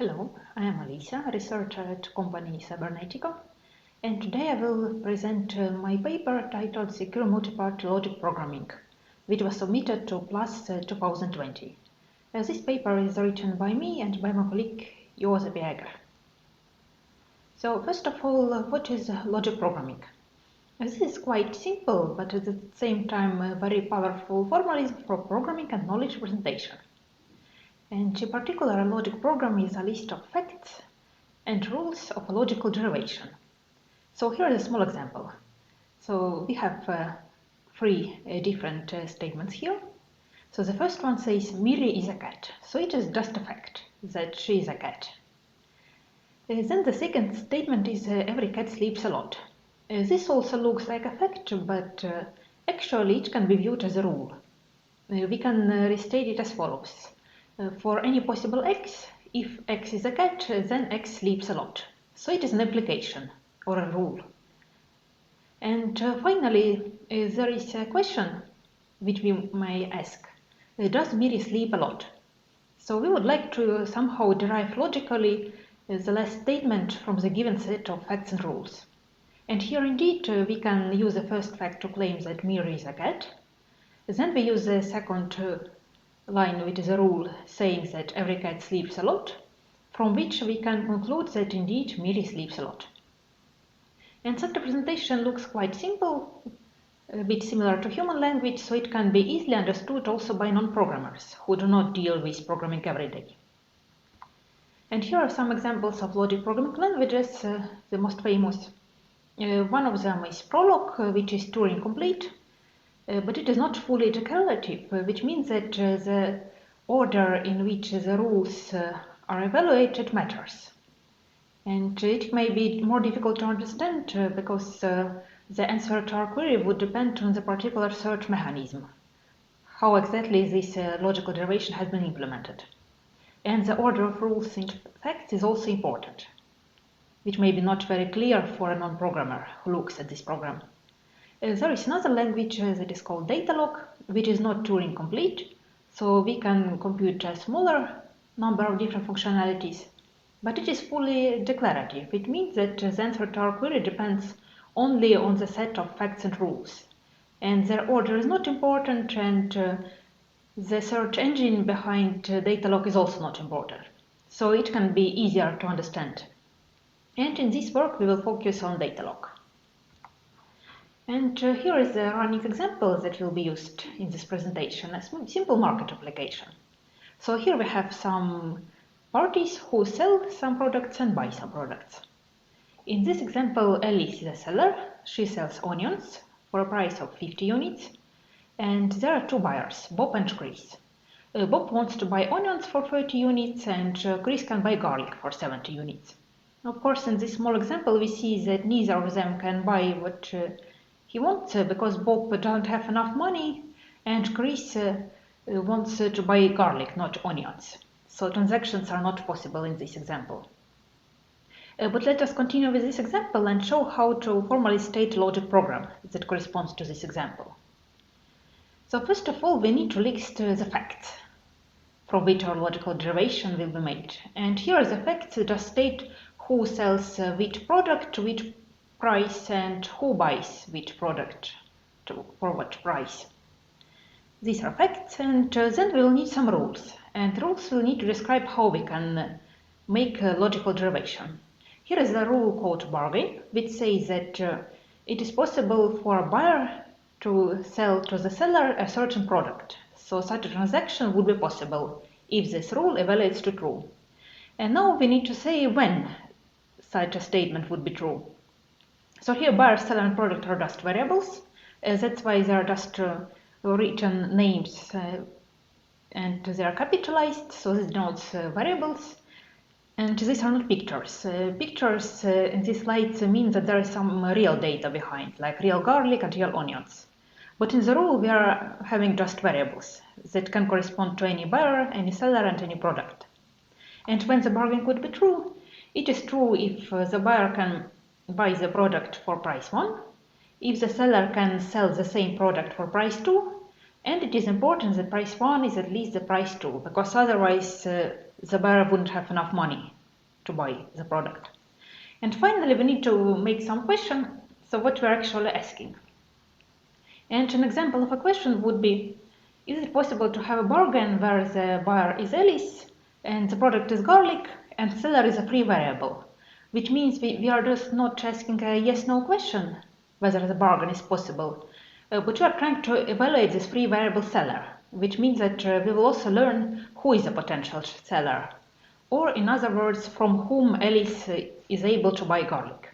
Hello, I am Alisa, a researcher at company Cybernetica, and today I will present my paper titled Secure Multiparty Logic Programming, which was submitted to PLAS 2020. This paper is written by me and by my colleague Joosep Jääger. So first of all, what is logic programming? This is quite simple, but at the same time a very powerful formalism for programming and knowledge presentation. And in particular, a logic program is a list of facts and rules of a logical derivation. So here is a small example. So we have three different statements here. So the first one says Miri is a cat. So it is just a fact that she is a cat. Then the second statement is every cat sleeps a lot. This also looks like a fact, but actually it can be viewed as a rule. We can restate it as follows. For any possible x, if x is a cat, then x sleeps a lot. So it is an application or a rule. And finally, there is a question which we may ask. Does Miri sleep a lot? So we would like to somehow derive logically the last statement from the given set of facts and rules. And here indeed we can use the first fact to claim that Miri is a cat. Then we use the second line, which is a rule saying that every cat sleeps a lot, from which we can conclude that indeed Miri sleeps a lot. And such representation looks quite simple, a bit similar to human language, so it can be easily understood also by non-programmers who do not deal with programming every day. And here are some examples of logic programming languages, the most famous. One of them is Prolog, which is Turing complete. But it is not fully declarative, which means that the order in which the rules are evaluated matters. And it may be more difficult to understand because the answer to our query would depend on the particular search mechanism, how exactly this logical derivation has been implemented. And the order of rules in fact is also important, which may be not very clear for a non-programmer who looks at this program. There is another language that is called Datalog, which is not Turing complete, so we can compute a smaller number of different functionalities, but it is fully declarative. It means that the answer to our query depends only on the set of facts and rules, and their order is not important, and the search engine behind Datalog is also not important, so it can be easier to understand. And in this work we will focus on Datalog. And here is a running example that will be used in this presentation, a simple market application. So here we have some parties who sell some products and buy some products. In this example, Alice is a seller. She sells onions for a price of 50 units. And there are two buyers, Bob and Chris. Bob wants to buy onions for 30 units and Chris can buy garlic for 70 units. Of course, in this small example, we see that neither of them can buy what he wants because Bob doesn't have enough money and Chris wants to buy garlic, not onions. So transactions are not possible in this example. But let us continue with this example and show how to formally state a logic program that corresponds to this example. So first of all, we need to list the facts from which our logical derivation will be made. And here are the facts that just state who sells which product to which price and who buys which product for what price. These are facts, and then we will need some rules. And rules will need to describe how we can make a logical derivation. Here is a rule called bargain, which says that it is possible for a buyer to sell to the seller a certain product. So such a transaction would be possible if this rule evaluates to true. And now we need to say when such a statement would be true. So here buyer, seller and product are just variables. That's why they are just written names and they are capitalized. So this denotes variables. And these are not pictures. Pictures in these slides mean that there is some real data behind, like real garlic and real onions. But in the rule we are having just variables that can correspond to any buyer, any seller and any product. And when the bargain could be true, it is true if the buyer can buy the product for price 1, if the seller can sell the same product for price 2, And it is important that price 1 is at least the price 2, because otherwise the buyer wouldn't have enough money to buy the product. And finally, we need to make some question, so what we're actually asking. And an example of a question would be, is it possible to have a bargain where the buyer is Alice and the product is garlic and seller is a free variable? Which means we are just not asking a yes-no question whether the bargain is possible, but we are trying to evaluate this free variable seller, which means that we will also learn who is a potential seller, or in other words, from whom Alice is able to buy garlic.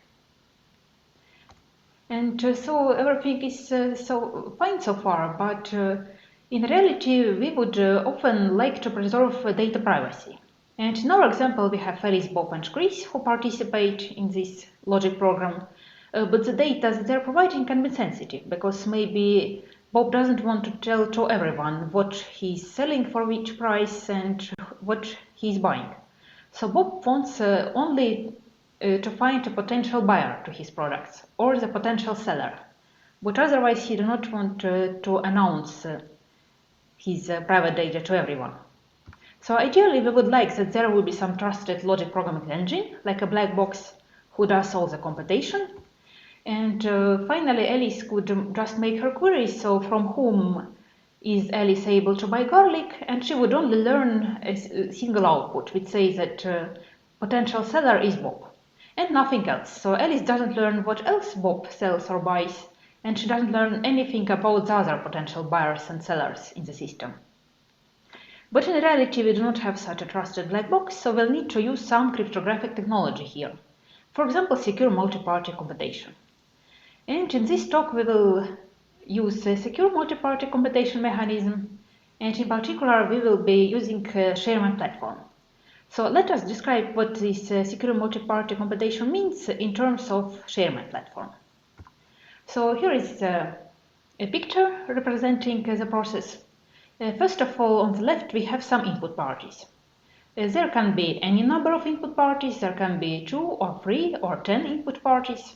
And so everything is so fine so far, but in reality we would often like to preserve data privacy. And in our example we have Alice, Bob and Chris who participate in this logic program, but the data that they're providing can be sensitive, because maybe Bob doesn't want to tell to everyone what he's selling for which price and what he's buying. So Bob wants only to find a potential buyer to his products or the potential seller, but otherwise he does not want to announce his private data to everyone. So ideally we would like that there will be some trusted logic programming engine, like a black box who does all the computation. And finally Alice could just make her queries, so from whom is Alice able to buy garlic, and she would only learn a single output which says that potential seller is Bob and nothing else. So Alice doesn't learn what else Bob sells or buys, and she doesn't learn anything about the other potential buyers and sellers in the system. But in reality we do not have such a trusted black box, so we'll need to use some cryptographic technology here. For example, secure multi-party computation. And in this talk we will use a secure multi-party computation mechanism, and in particular we will be using Sherman platform. So let us describe what this secure multi-party computation means in terms of Sherman platform. So here is a picture representing the process. First of all, on the left we have some input parties. There can be any number of input parties, there can be 2 or 3 or 10 input parties.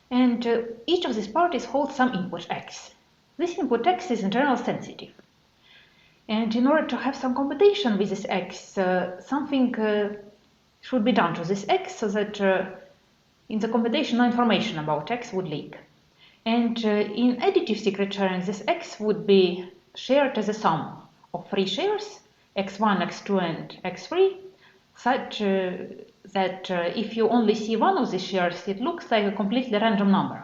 And each of these parties holds some input x. This input x is in general sensitive. And in order to have some computation with this x, something should be done to this x so that in the computation no information about x would leak. And in additive secret sharing, this x would be shared as a sum of 3 shares, x1, x2 and x3, such that if you only see one of these shares, it looks like a completely random number.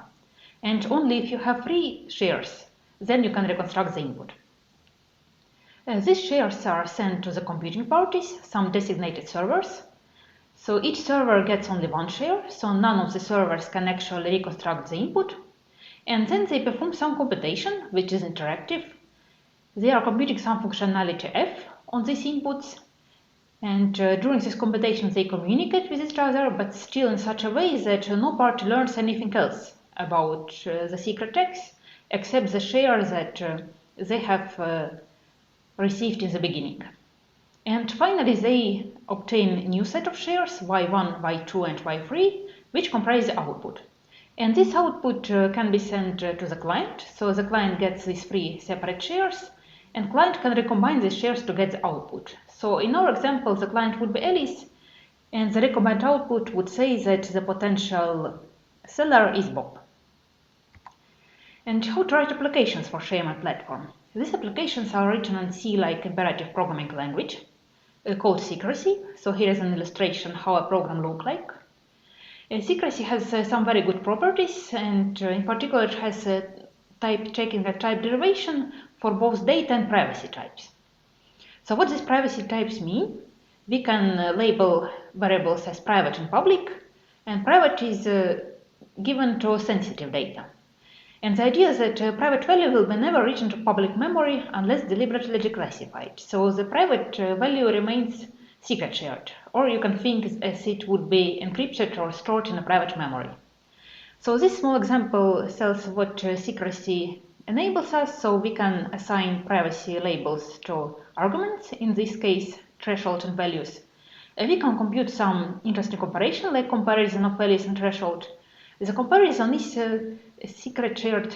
And only if you have 3 shares, then you can reconstruct the input. These shares are sent to the computing parties, some designated servers. So each server gets only 1 share, so none of the servers can actually reconstruct the input. And then they perform some computation, which is interactive. They are computing some functionality f on these inputs. And during this computation they communicate with each other, but still in such a way that no party learns anything else about the secret text, except the share that they have received in the beginning. And finally they obtain a new set of shares, y1, y2 and y3, which comprise the output. And this output can be sent to the client, so the client gets these 3 separate shares, and client can recombine these shares to get the output. So in our example the client would be Alice, and the recombined output would say that the potential seller is Bob. And how to write applications for Sherman platform? These applications are written in C-like imperative programming language called Secrecy. So here is an illustration how a program looks like. Secrecy has some very good properties, and in particular it has type checking and type derivation for both data and privacy types. So what these privacy types mean? We can label variables as private and public, and private is given to sensitive data. And the idea is that private value will be never written to public memory unless deliberately declassified. So the private value remains secret shared, or you can think as it would be encrypted or stored in a private memory. So this small example tells what secrecy enables us, so we can assign privacy labels to arguments, in this case threshold and values. We can compute some interesting operation like comparison of values and threshold. The comparison is secret shared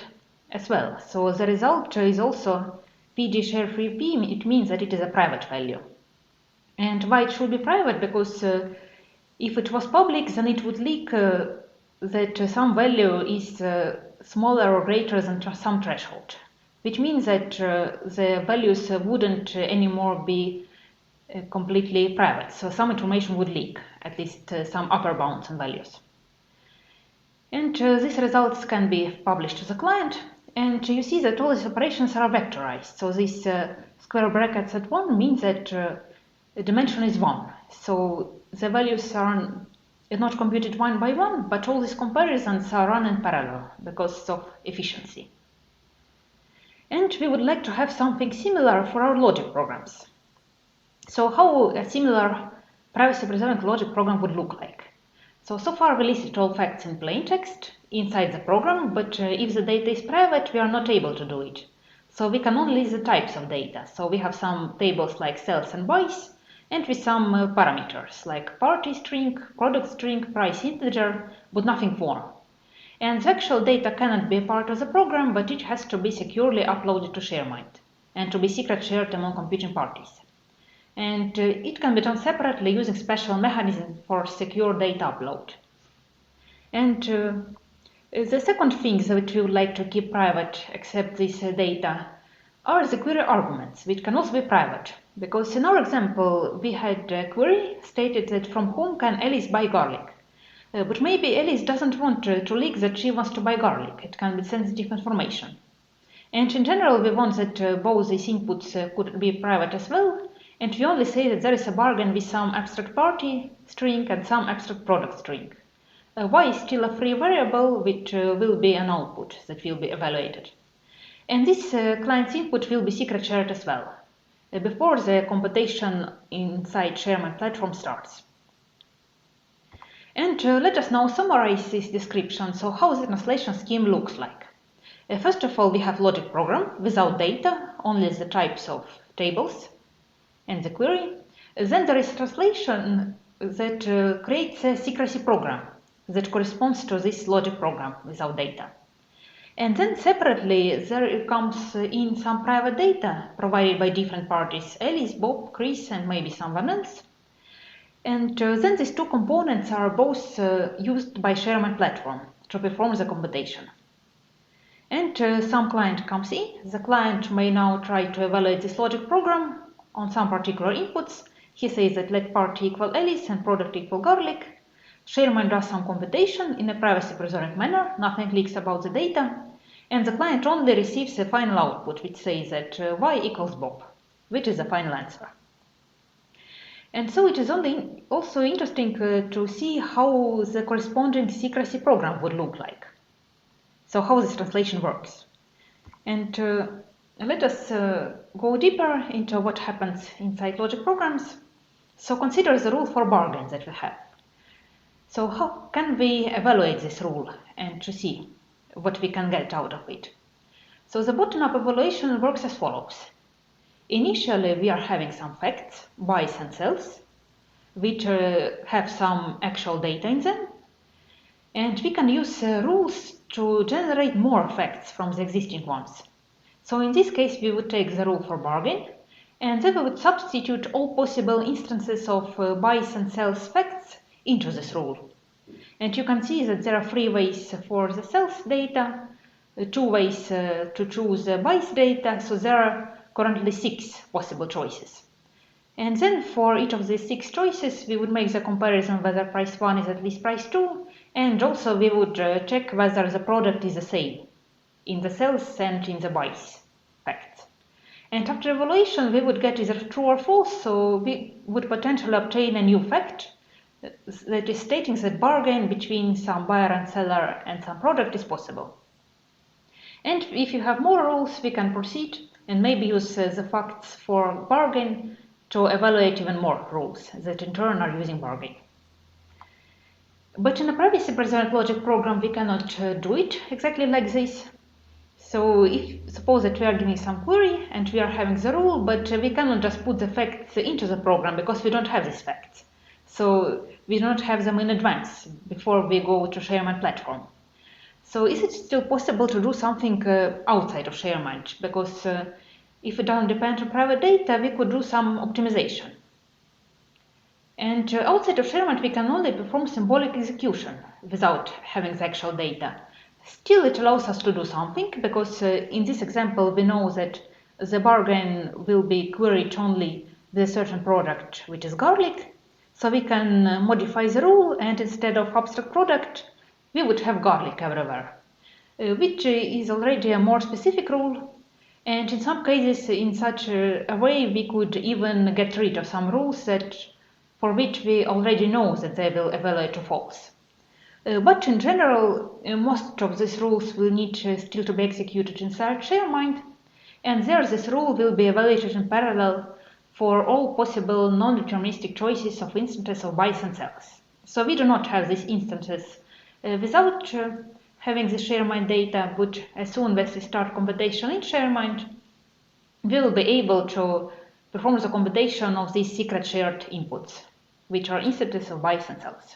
as well, so the result is also PD share free P, it means that it is a private value. And why it should be private? Because if it was public, then it would leak that some value is smaller or greater than some threshold, which means that the values wouldn't anymore be completely private. So some information would leak, at least some upper bounds and values. And these results can be published to the client. And you see that all these operations are vectorized. So these square brackets at 1 means that the dimension is 1. So the values are not computed one by one, but all these comparisons are run in parallel because of efficiency. And we would like to have something similar for our logic programs. So how a similar privacy-preserving logic program would look like? So far we listed all facts in plain text inside the program, but if the data is private, we are not able to do it. So we can only list the types of data. So we have some tables like sales and buys, and with some parameters like party string, product string, price integer, but nothing more. And the actual data cannot be a part of the program, but it has to be securely uploaded to ShareMind and to be secret shared among computing parties. And it can be done separately using special mechanism for secure data upload. And the second thing that we would like to keep private, except this data, are the query arguments, which can also be private. Because in our example, we had a query stated that from whom can Alice buy garlic? But maybe Alice doesn't want to leak that she wants to buy garlic. It can be sensitive information. And in general, we want that both these inputs could be private as well. And we only say that there is a bargain with some abstract party string and some abstract product string. Y is still a free variable, which will be an output that will be evaluated. And this client's input will be secret shared as well, before the computation inside ShareMind platform starts. And let us now summarize this description, so how the translation scheme looks like. First of all, we have logic program without data, only the types of tables and the query. Then there is translation that creates a secrecy program that corresponds to this logic program without data. And then separately there comes in some private data provided by different parties, Alice, Bob, Chris, and maybe someone else. And then these two components are both used by ShareMind platform to perform the computation. And some client comes in. The client may now try to evaluate this logic program on some particular inputs. He says that let party equal Alice and product equal garlic. ShareMind does some computation in a privacy-preserving manner. Nothing leaks about the data. And the client only receives a final output which says that y equals Bob, which is the final answer. And so it is also interesting to see how the corresponding secrecy program would look like. So how this translation works. And let us go deeper into what happens inside logic programs. So consider the rule for bargains that we have. So how can we evaluate this rule and to see what we can get out of it? So the bottom-up evaluation works as follows. Initially, we are having some facts, buys and sells, which have some actual data in them. And we can use rules to generate more facts from the existing ones. So in this case, we would take the rule for bargain, and then we would substitute all possible instances of buys and sells facts into this rule. And you can see that there are 3 ways for the sales data, 2 ways to choose buys data, so there are currently 6 possible choices. And then for each of these 6 choices, we would make the comparison whether price 1 is at least price 2, and also we would check whether the product is the same in the sales and in the buys facts. And after evaluation, we would get either true or false, so we would potentially obtain a new fact that is stating that bargain between some buyer and seller and some product is possible. And if you have more rules, we can proceed and maybe use the facts for bargain to evaluate even more rules that in turn are using bargain. But in a privacy-preserved logic program, we cannot do it exactly like this. So suppose that we are giving some query and we are having the rule, but we cannot just put the facts into the program because we don't have these facts. So we don't have them in advance before we go to ShareMind platform. So is it still possible to do something outside of ShareMind? Because if it doesn't depend on private data, we could do some optimization. And outside of ShareMind, we can only perform symbolic execution without having the actual data. Still, it allows us to do something, because in this example, we know that the bargain will be queried only with a certain product, which is garlic. So we can modify the rule, and instead of abstract product, we would have garlic everywhere, which is already a more specific rule. And in some cases, in such a way, we could even get rid of some rules for which we already know that they will evaluate to false. But in general, most of these rules will need still to be executed inside ShareMind, and there this rule will be evaluated in parallel for all possible non-deterministic choices of instances of bytes and cells. So we do not have these instances without having the ShareMind data, but as soon as we start computation in ShareMind, we will be able to perform the computation of these secret shared inputs, which are instances of bytes and cells.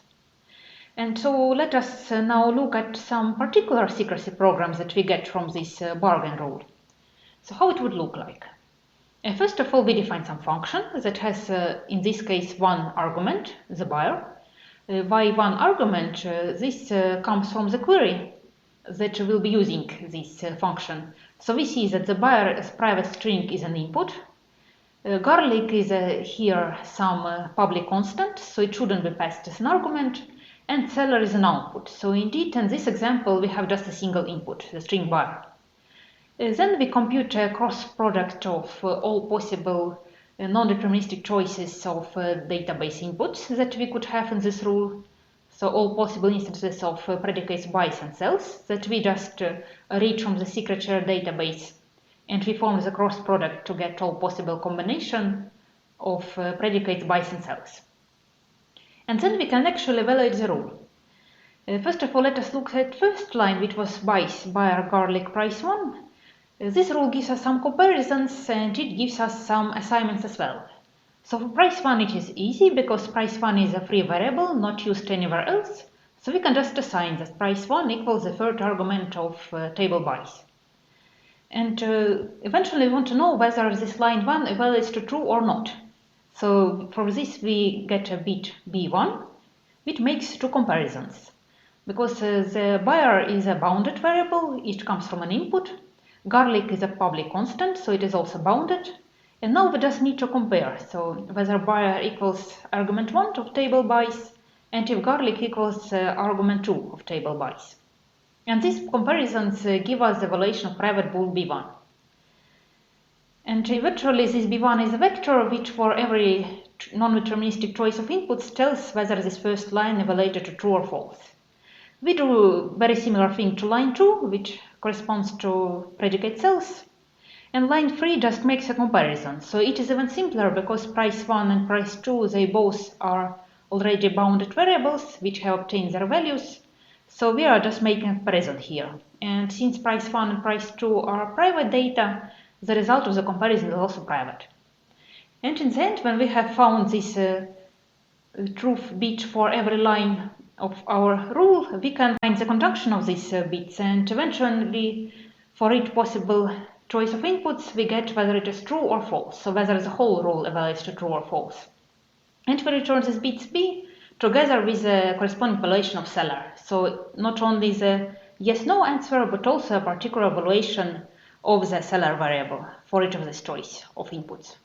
And so let us now look at some particular secrecy programs that we get from this bargain rule. So how it would look like. First of all, we define some function that has, in this case, one argument, the buyer. By one argument, this comes from the query that will be using this function. So we see that the buyer's private string is an input. Garlic is here some public constant, so it shouldn't be passed as an argument, and seller is an output. So indeed, in this example, we have just a single input, the string buyer. Then we compute a cross product of all possible non-deterministic choices of database inputs that we could have in this rule. So all possible instances of predicates bytes and cells that we just read from the secret shared database, and we form the cross product to get all possible combination of predicates bytes and cells. And then we can actually evaluate the rule. First of all, let us look at first line, which was buyer garlic price 1. This rule gives us some comparisons, and it gives us some assignments as well. So for price 1 it is easy, because price 1 is a free variable not used anywhere else, so we can just assign that price 1 equals the third argument of table buys. And eventually we want to know whether this line 1 evaluates to true or not. So for this we get a bit b1, which makes two comparisons. Because the buyer is a bounded variable, it comes from an input. Garlic is a public constant, so it is also bounded. And now we just need to compare, so whether buyer equals argument 1 of table buys, and if garlic equals argument 2 of table buys. And these comparisons give us the evaluation of private bool b1. And eventually this b1 is a vector which for every non-deterministic choice of inputs tells whether this first line evaluated to true or false. We do very similar thing to line 2, which corresponds to predicate cells. And line 3 just makes a comparison. So it is even simpler, because price 1 and price 2, they both are already bounded variables which have obtained their values. So we are just making a comparison here. And since price 1 and price 2 are private data, the result of the comparison is also private. And in the end, when we have found this truth bit for every line of our rule, we can find the conjunction of these bits, and eventually for each possible choice of inputs we get whether it is true or false, so whether the whole rule evaluates to true or false. And we return these bits b together with the corresponding evaluation of seller, so not only the yes-no answer, but also a particular evaluation of the seller variable for each of this choice of inputs.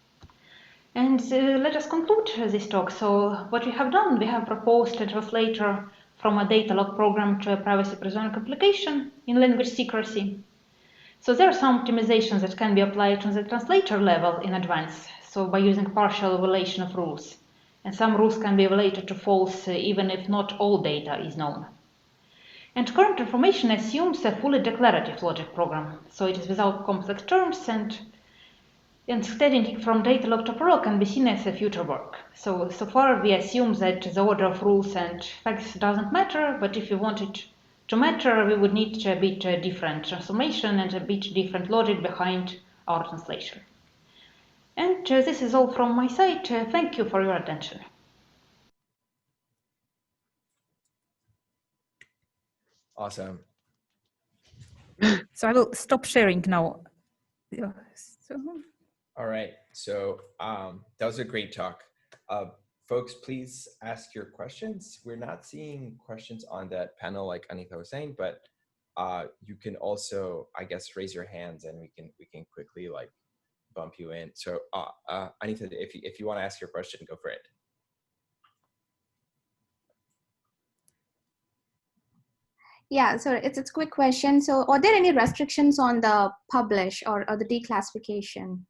And let us conclude this talk. So what we have done, we have proposed a translator from a data log program to a privacy preserving application in language secrecy. So there are some optimizations that can be applied on the translator level in advance, so by using partial evaluation of rules. And some rules can be evaluated to false even if not all data is known. And current information assumes a fully declarative logic program, so it is without complex terms, and extending from data log to prolog can be seen as a future work. So far we assume that the order of rules and facts doesn't matter, but if we want it to matter, we would need a bit different transformation and a bit different logic behind our translation. And this is all from my side. Thank you for your attention. Awesome. So I will stop sharing now. Yeah, so. All right. So that was a great talk. Folks, please ask your questions. We're not seeing questions on that panel like Anita was saying, but you can also, I guess, raise your hands and we can quickly like bump you in. So Anita, if you want to ask your question, go for it. Yeah, so it's a quick question. So are there any restrictions on the publish or the declassification?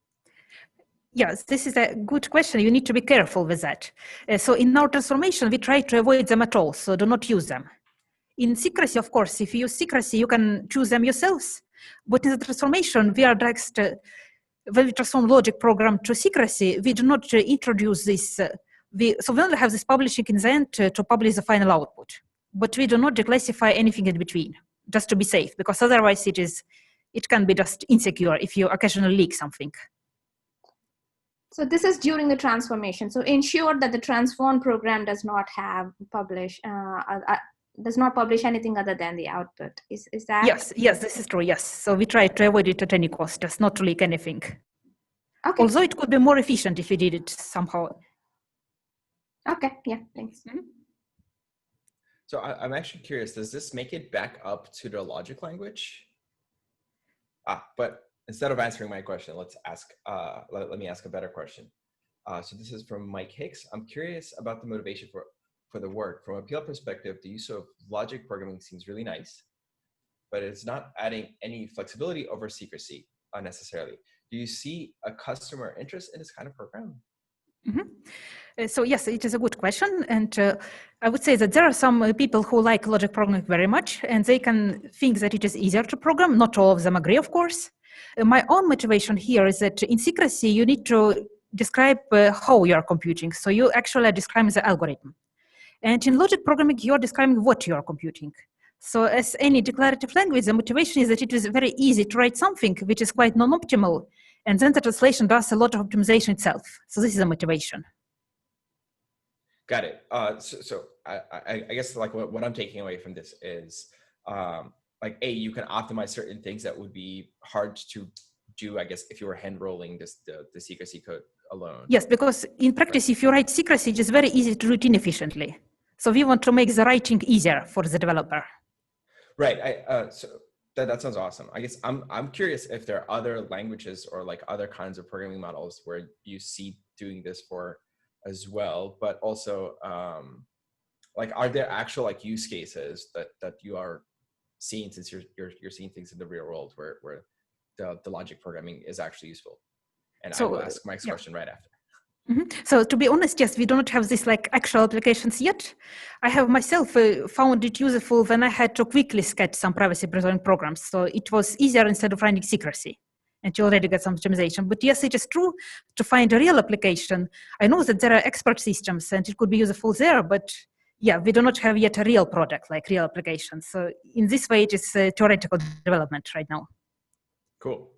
Yes, this is a good question. You need to be careful with that. So in our transformation, we try to avoid them at all, so do not use them. In secrecy, of course, if you use secrecy, you can choose them yourselves. But in the transformation, we are direct, when we transform logic program to secrecy, we do not introduce this. So we only have this publishing in the end to publish the final output. But we do not declassify anything in between, just to be safe, because otherwise it can be just insecure if you occasionally leak something. So this is during the transformation. So ensure that the transform program does not have does not publish anything other than the output. Is that? Yes, this is true. Yes. So we try to avoid it at any cost, just not to leak anything. Okay. Although it could be more efficient if we did it somehow. Okay. Yeah. Thanks. Mm-hmm. So I'm actually curious. Does this make it back up to the logic language? But instead of answering my question, let's ask. Let me ask a better question. So this is from Mike Hicks. I'm curious about the motivation for the work. From a PL perspective, the use of logic programming seems really nice, but it's not adding any flexibility over secrecy unnecessarily. Do you see a customer interest in this kind of program? Mm-hmm. So yes, it is a good question. And I would say that there are some people who like logic programming very much, and they can think that it is easier to program. Not all of them agree, of course. My own motivation here is that in secrecy, you need to describe how you are computing. So you actually are describing the algorithm. And in logic programming, you are describing what you are computing. So as any declarative language, the motivation is that it is very easy to write something which is quite non-optimal, and then the translation does a lot of optimization itself. So this is a motivation. Got it. So I guess like what I'm taking away from this is like you can optimize certain things that would be hard to do, I guess, if you were hand rolling the secrecy code alone. Yes, because in practice, if you write secrecy, it is very easy to do it inefficiently. So we want to make the writing easier for the developer. Right. So that sounds awesome. I guess I'm curious if there are other languages or like other kinds of programming models where you see doing this for as well, but also like are there actual like use cases that you are seeing, since you're seeing things in the real world where the logic programming is actually useful? And so, I will ask Mike's question right after. Mm-hmm. So to be honest, yes, we do not have this like actual applications yet. I have myself found it useful when I had to quickly sketch some privacy preserving programs. So it was easier instead of writing secrecy, and you already get some optimization. But yes, it is true to find a real application. I know that there are expert systems and it could be useful there, but yeah, we do not have yet a real product, like real applications. So in this way, it is theoretical development right now. Cool.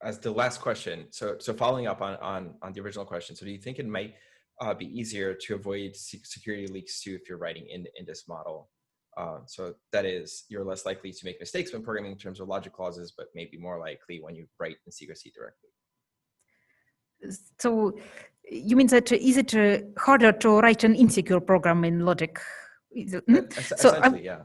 As the last question, so following up on the original question, so do you think it might be easier to avoid security leaks too if you're writing in this model? So that is, you're less likely to make mistakes when programming in terms of logic clauses, but maybe more likely when you write in secrecy directly. So you mean that is it harder to write an insecure program in logic? Essentially, yeah.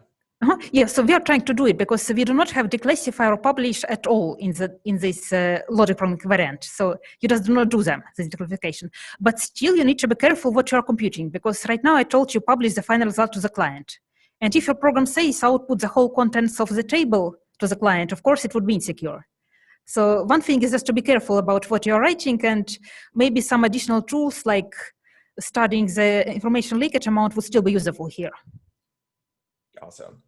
Yeah, so we are trying to do it because we do not have declassify or publish at all in this logic programming variant. So you just do not do them, this declassification. But still, you need to be careful what you are computing, because right now I told you publish the final result to the client. And if your program says output the whole contents of the table to the client, of course it would be insecure. So one thing is just to be careful about what you're writing, and maybe some additional tools like studying the information leakage amount would still be useful here. Awesome.